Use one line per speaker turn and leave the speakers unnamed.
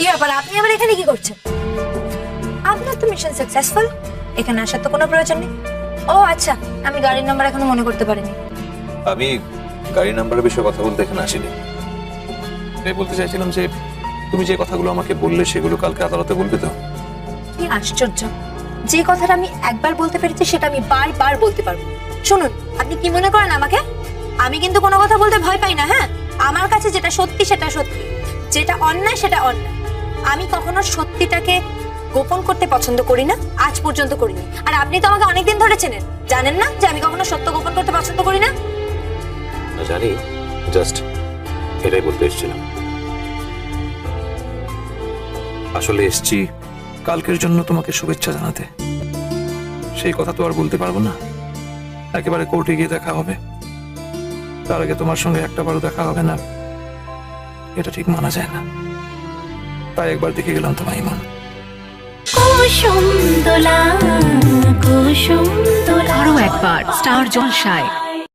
কি ব্যাপার, আপনি আবার এখানে কি করছেন? আপনার তো মিশন সাকসেসফুল, এখানে আসার তো কোনো প্রয়োজন নেই। ও আচ্ছা, আমি গাড়ির নাম্বার এখনো মনে করতে পারিনি।
আমি গাড়ি নাম্বারের বিষয়ে কথা বলতে এখানে আসিনি। আমি বলতে চাইছিলাম যে তুমি যে কথাগুলো আমাকে বললে সেগুলো কালকে আদালতে বলবে তো?
কি আশ্চর্য, যে কথাটা আমি একবার বলতে পেরেছি সেটা আমি বারবার বলতে পারবো। শুনুন, আপনি কি মনে করেন আমাকে? আমি কিন্তু কোনো কথা বলতে ভয় পাই না। হ্যাঁ, আমার কাছে যেটা সত্যি সেটা সত্যি, যেটা অন্যায় সেটা অন্যায়। আমি কখনো সত্যিটাকে গোপন করতে পছন্দ করি না, আজ পর্যন্ত করিনি। আর আপনি তো আমাকে অনেকদিন ধরে চেনেন, জানেন না যে আমি কখনো সত্য গোপন করতে পছন্দ করি না।
জানি, জাস্ট এটাই বলতে এসেছিলাম। আসলে এসছি কালকের জন্য তোমাকে শুভেচ্ছা জানাতে। সেই কথা তো আর বলতে পারবো না, একেবারে কোর্টে গিয়ে দেখা হবে। তার আগে তোমার সঙ্গে একটাবারও দেখা হবে না, এটা ঠিক মানা যায় না। তাই একবার দেখে গেলাম তোমার ইমন।
কুসুম দোলা কুসুম দোলা।
আরও একবার স্টার জলসায়।